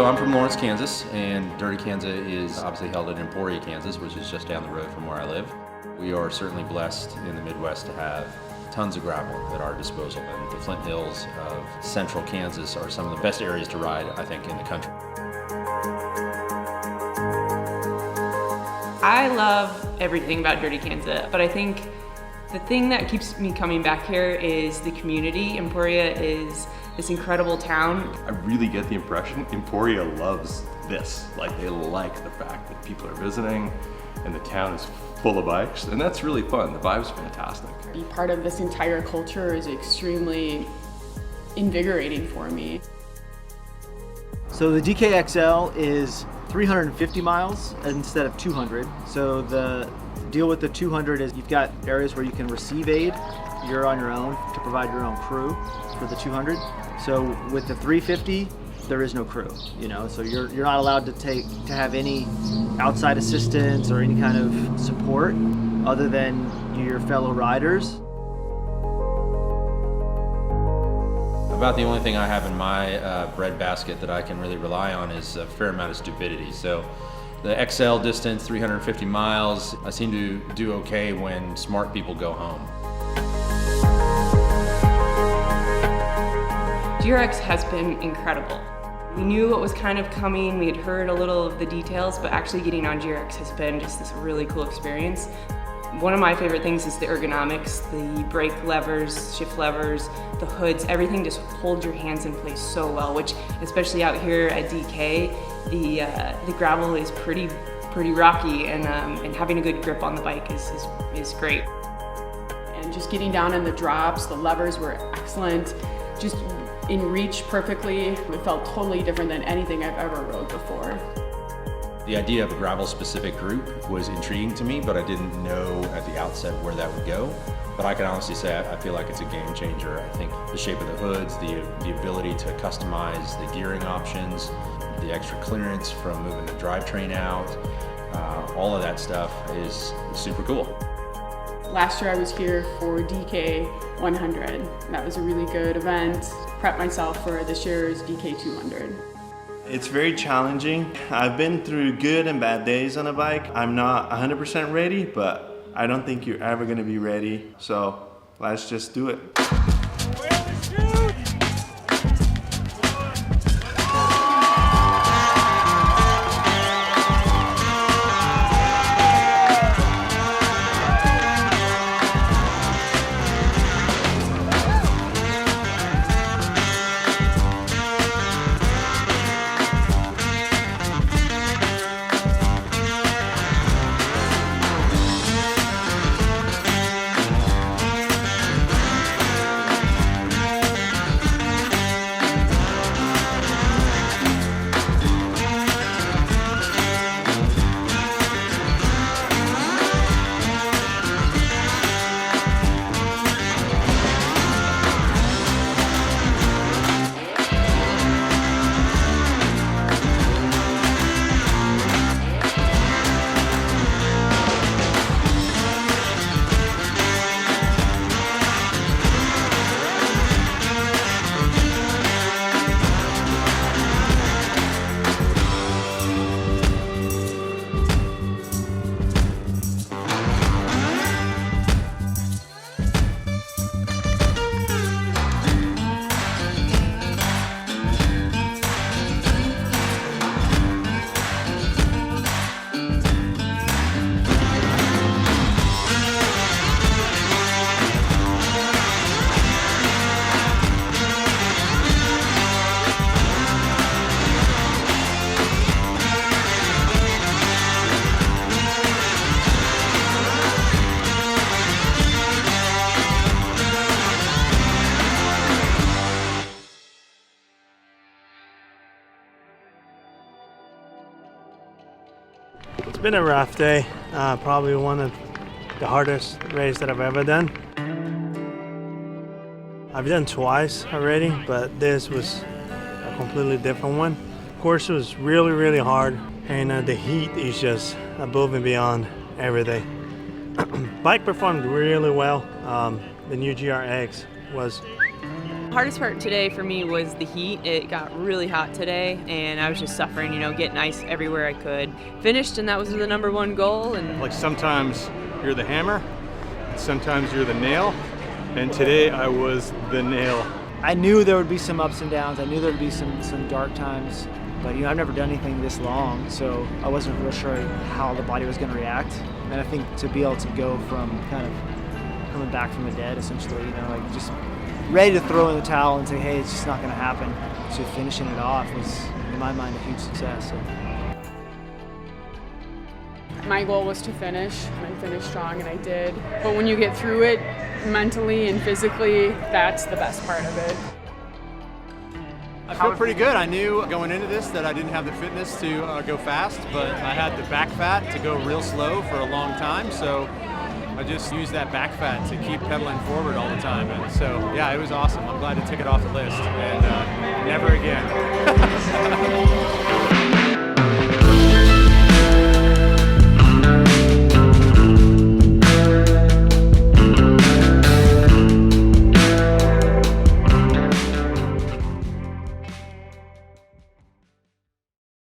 I'm from Lawrence, Kansas, and Dirty Kanza is obviously held in Emporia, Kansas, which is just down the road from where I live. We are certainly blessed in the Midwest to have tons of gravel at our disposal, and the Flint Hills of central Kansas are some of the best areas to ride, I think, in the country. I love everything about Dirty Kanza, but I think the thing that keeps me coming back here is the community. Emporia is this incredible town. I really get the impression Emporia loves this. Like, they like the fact that people are visiting and the town is full of bikes, and that's really fun. The vibe's fantastic. Be part of this entire culture is extremely invigorating for me. So the DKXL is 350 miles instead of 200. So the deal with the 200 is you've got areas where you can receive aid. You're on your own to provide your own crew for the 200. So with the 350, there is no crew, you know, so you're not allowed to have any outside assistance or any kind of support other than your fellow riders. About the only thing I have in my breadbasket that I can really rely on is a fair amount of stupidity. So the XL distance, 350 miles, I seem to do okay when smart people go home. GRX has been incredible. We knew what was kind of coming, we had heard a little of the details, but actually getting on GRX has been just this really cool experience. One of my favorite things is the ergonomics, the brake levers, shift levers, the hoods, everything just holds your hands in place so well, which especially out here at DK, the gravel is pretty rocky, and having a good grip on the bike is great. And just getting down in the drops, the levers were excellent. Just in reach perfectly. It felt totally different than anything I've ever rode before. The idea of a gravel-specific group was intriguing to me, but I didn't know at the outset where that would go. But I can honestly say I feel like it's a game changer. I think the shape of the hoods, the ability to customize the gearing options, the extra clearance from moving the drivetrain out, all of that stuff is super cool. Last year I was here for DK 100. That was a really good event. Prepped myself for this year's DK 200. It's very challenging. I've been through good and bad days on a bike. I'm not 100% ready, but I don't think you're ever gonna be ready. So let's just do it. It's been a rough day, probably one of the hardest race that I've ever done. I've done twice already, but this was a completely different one. Of course, it was really, really hard, and the heat is just above and beyond every day. Bike performed really well. The new GRX was Hardest part today for me was the heat. It got really hot today and I was just suffering, you know, getting ice everywhere I could. Finished and that was the #1 goal. And like sometimes you're the hammer, sometimes you're the nail, and today I was the nail. I knew there would be some ups and downs. I knew there would be some dark times, but you know, I've never done anything this long, so I wasn't real sure how the body was going to react. And I think to be able to go from kind of coming back from the dead, essentially, you know, like just ready to throw in the towel and say, hey, it's just not going to happen, to finishing it off was, in my mind, a huge success. So. My goal was to finish and finish strong, and I did. But when you get through it mentally and physically, that's the best part of it. I feel pretty good. I knew going into this that I didn't have the fitness to go fast, but I had the back fat to go real slow for a long time, so I just used that back fat to keep pedaling forward all the time. And so, yeah, it was awesome. I'm glad to take it off the list, and never again.